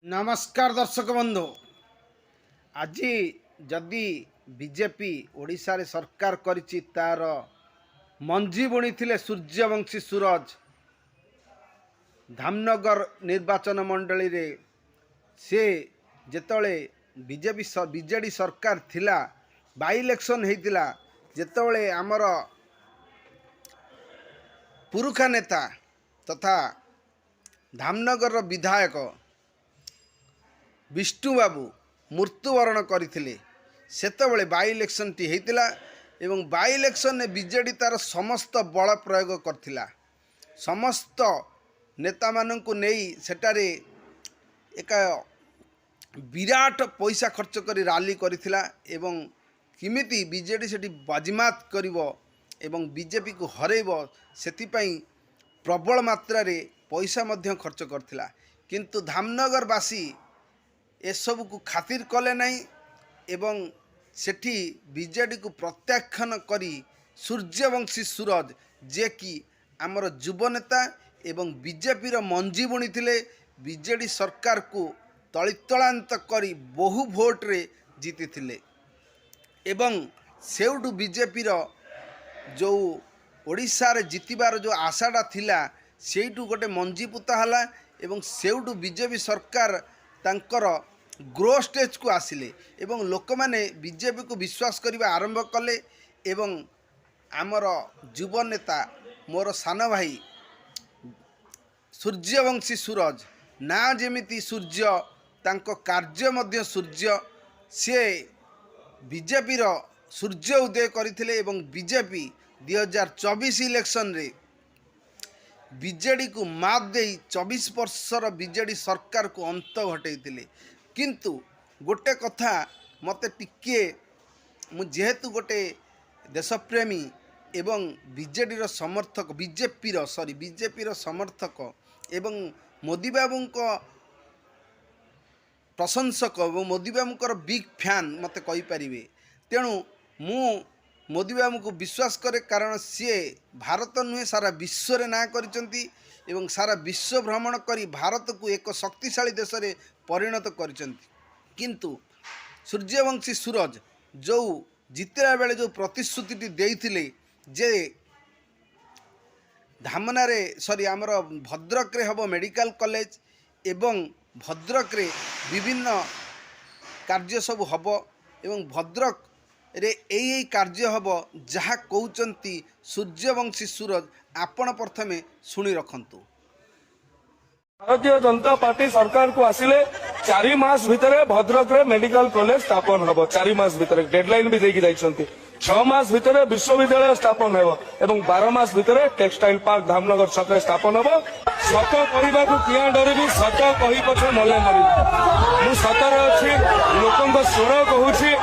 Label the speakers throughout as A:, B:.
A: नमस्कार दर्शक बंधु। आज जदि बीजेपी ओडिशा रे सरकार करिछि तार मंजी बुणी थिले सूर्यवंशी सूरज धामनगर निर्वाचन मंडली रे से जेतळे बीजेडी सरकार थिला बाई इलेक्शन हेतिला जेतळे आमर पुरुखा नेता तथा धामनगर विधायक विष्णु बाबू मृत्युवरण करते सेतबले बाई इलेक्शन टी होता एवं बाई इलेक्शन ने बीजेडी तार समस्त बल प्रयोग करथिला। समस्त नेता माननकु नेई सेटारे एक विराट पैसा खर्च करी रैली करथिला एवं किमिति बीजेडी सेठी बाजिमात करिवो एवं बीजेपी को हरेइबो सेतिपई प्रबल मात्रा रे पैसा मध्य खर्च करथिला। किंतु धामनगरवासी एसबू को खातिर कले नहीं एवं सेठी बीजेडी को प्रत्याख्यान करी सूर्यवंशी सूरज जे कि आमर युवनेता एवं बीजेपी रो मंजी बुणी थिले बीजेडी सरकार को तलितलांत करी बहु भोट रे जीति थिले एवं सेउटू बीजेपी रो जो ओडिशा रे जीतिबार जो आशाटा थिला सेइटू गोटे मंजी पुता हला एवं सेउटू बीजेपी सरकार तांकर ग्रो स्टेज को आसिले एवं लोक माने बीजेपी को विश्वास करने आरंभ कले एवं आमर युव नेता मोर सान भाई सूर्यवंशी सूरज ना जेमिति सूर्य तांको कार्य मध्य सूर्य से बीजेपी रो सूर्य उदय करथिले एवं बीजेपी 2024 इलेक्शन रे बीजेडी को मात दे 24 वर्षर बीजेडी सरकार को अंत घटैतिले। किंतु गोटे कथा मते टिके जेहेतु गोटे देशप्रेमी एवं बीजेडी रो समर्थक बीजेपी रो समर्थक एवं मोदी बाबू को प्रशंसक और मोदी बाबू बिग फैन मते कहि परिबे। तेणु मु मोदी बाबू को विश्वास करे कारण सी भारत नुहे सारा विश्व रे ना करिसंती एवं सारा विश्व भ्रमण करी भारत को एक शक्तिशाली देश रे परिणत करिसंती। किंतु सूर्यवंशी सूरज जो जितला बेले जो प्रतिश्रुति देइथिले जे धामना रे आमर भद्रक रे हबो मेडिकल कॉलेज एवं भद्रक रे विभिन्न कार्य सब हबो एवं भद्रक रे एई कार्य हबो जहा कहउचंती सूर्यवंशी सूरज आपण प्रथमे सुनी रखंतु।
B: भारतीय जनता पार्टी सरकार को आसिले 4 मास भितर भद्रक रे मेडिकल कॉलेज स्थापन हबो। 4 मास भितर डेडलाइन भी देकी जाइछंती। 6 मास भितर विश्वविद्यालय स्थापन हेबो एवं 12 मास भितर टेक्सटाइल पार्क धामनगर छक स्थापन हेबो। सत कहबा को किया डरबी सत कहि पछे मले मरि मु सतर अछि लोकन स्वर कहूछि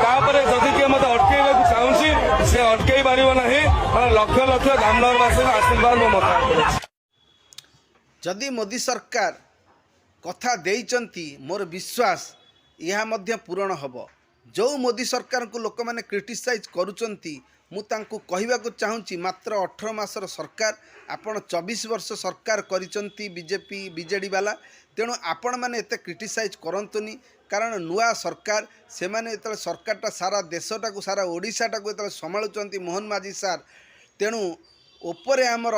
B: तापरे जदि के मते अटकेबा को चाहूछि से अटकेई पारिबो नाही। लक्ष लक्ष धामनगरवासी आशीर्वाद मो मत
A: जदि मोदी सरकार कथा देइचंती मोर विश्वास यह मध्य पूरण हब। जो मोदी सरकार को लोक माने क्रिटिसाइज करूचंती मु तांको कहबा को चाहूँगी मात्र 18 मासर सरकार आपण 24 वर्ष सरकार करिचंती बीजेडी वाला। तेणु आपण माने एते क्रिटिसाइज करंतुनी कारण नुआ सरकार से माने एतले सरकारटा सारा देशटा को सारा ओडिशाटा को एतले संभाळुचंती मोहन माझी सार। तेणु ओपरे आमर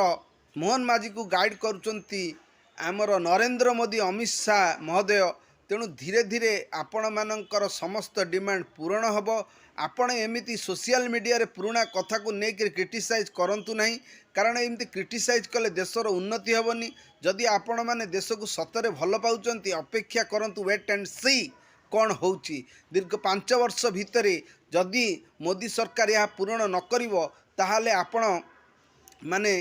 A: मोहन माझी को गाइड करुचंती आमर नरेंद्र मोदी अमित शाह महोदय। तेणु धीरे धीरे आपण मानकर समस्त डिमांड पूरण हब। आपण एमिति सोशल मीडिया रे पुराना कथा को लेकर क्रिटिसाइज करंतु नहीं कारण एमती क्रिटिसाइज कले देशर उन्नति हेबनी। जदि आपण माने देश को सतरे भल पाउचंती अपेक्षा करंतु वेट एंड सी कौन होउची। दीर्घ 5 वर्ष भितरे जदि मोदी सरकार यह पूरण न करिवो ताहाले आपण माने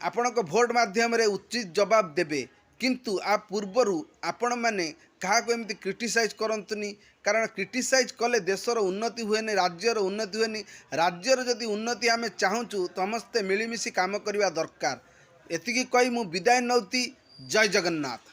A: आपण को भोट माध्यम रे उचित जवाब देबे। किंतु आ पूर्वरु आपण माने कहा को एमती क्रिटिसाइज करंतुनी कारण क्रिटिसाइज कले देशर उन्नति हुएनी राज्यर उन्नति हुएनी। राज्यर जदि उन्नति आमे चाहूचु समस्ते मिलीमिशी काम करवा दरकार। एतिकी कही मु विदाय नौती। जय जगन्नाथ।